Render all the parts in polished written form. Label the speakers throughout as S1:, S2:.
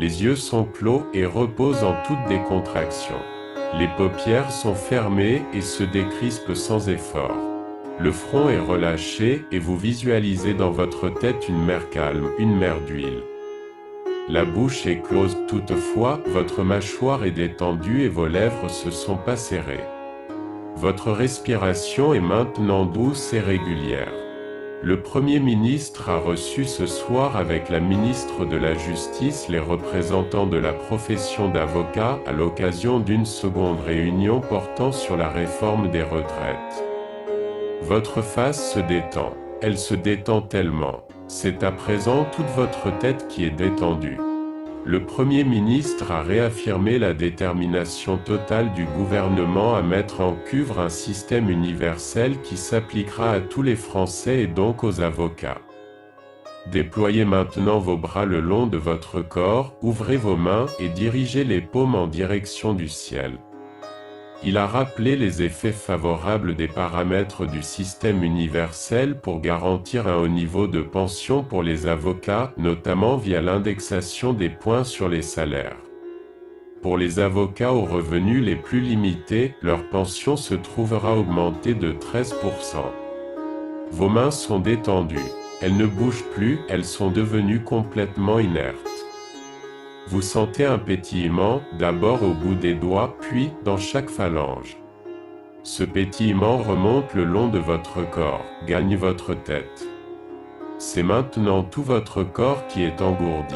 S1: Les yeux sont clos et reposent en toute décontraction. Les paupières sont fermées et se décrispent sans effort. Le front est relâché et vous visualisez dans votre tête une mer calme, une mer d'huile. La bouche est close toutefois, votre mâchoire est détendue et vos lèvres se sont pas serrées. Votre respiration est maintenant douce et régulière. Le Premier ministre a reçu ce soir avec la ministre de la Justice les représentants de la profession d'avocat à l'occasion d'une seconde réunion portant sur la réforme des retraites. Votre face se détend. Elle se détend tellement. C'est à présent toute votre tête qui est détendue. Le Premier ministre a réaffirmé la détermination totale du gouvernement à mettre en œuvre un système universel qui s'appliquera à tous les Français et donc aux avocats. Déployez maintenant vos bras le long de votre corps, ouvrez vos mains et dirigez les paumes en direction du ciel. Il a rappelé les effets favorables des paramètres du système universel pour garantir un haut niveau de pension pour les avocats, notamment via l'indexation des points sur les salaires. Pour les avocats aux revenus les plus limités, leur pension se trouvera augmentée de 13%. Vos mains sont détendues. Elles ne bougent plus, elles sont devenues complètement inertes. Vous sentez un pétillement, d'abord au bout des doigts, puis dans chaque phalange. Ce pétillement remonte le long de votre corps, gagne votre tête. C'est maintenant tout votre corps qui est engourdi.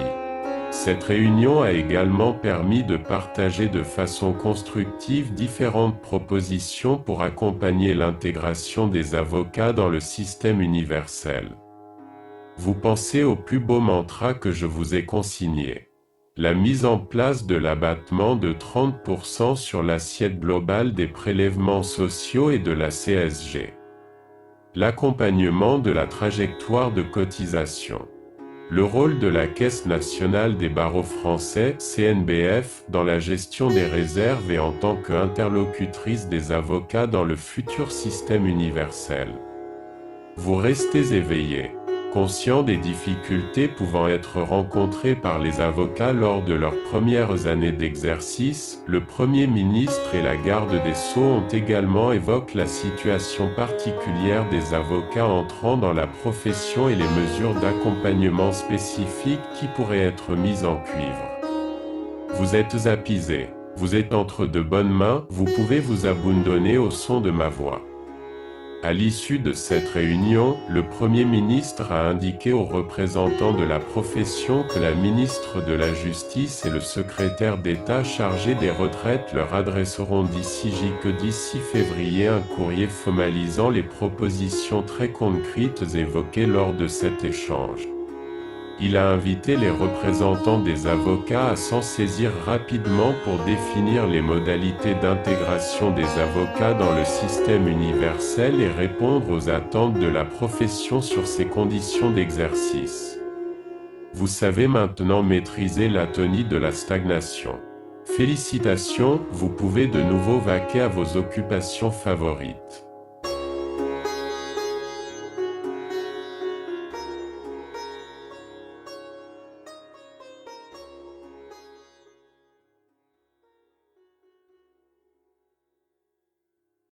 S1: Cette réunion a également permis de partager de façon constructive différentes propositions pour accompagner l'intégration des avocats dans le système universel. Vous pensez au plus beau mantra que je vous ai consigné. La mise en place de l'abattement de 30% sur l'assiette globale des prélèvements sociaux et de la CSG. L'accompagnement de la trajectoire de cotisation. Le rôle de la Caisse nationale des barreaux français, CNBF, dans la gestion des réserves et en tant qu'interlocutrice des avocats dans le futur système universel. Vous restez éveillé. Conscient des difficultés pouvant être rencontrées par les avocats lors de leurs premières années d'exercice, le Premier ministre et la garde des Sceaux ont également évoqué la situation particulière des avocats entrant dans la profession et les mesures d'accompagnement spécifiques qui pourraient être mises en cuivre. Vous êtes apaisé, vous êtes entre de bonnes mains, vous pouvez vous abandonner au son de ma voix. À l'issue de cette réunion, le Premier ministre a indiqué aux représentants de la profession que la ministre de la Justice et le secrétaire d'État chargé des retraites leur adresseront d'ici février un courrier formalisant les propositions très concrètes évoquées lors de cet échange. Il a invité les représentants des avocats à s'en saisir rapidement pour définir les modalités d'intégration des avocats dans le système universel et répondre aux attentes de la profession sur ses conditions d'exercice. Vous savez maintenant maîtriser l'atonie de la stagnation. Félicitations, vous pouvez de nouveau vaquer à vos occupations favorites.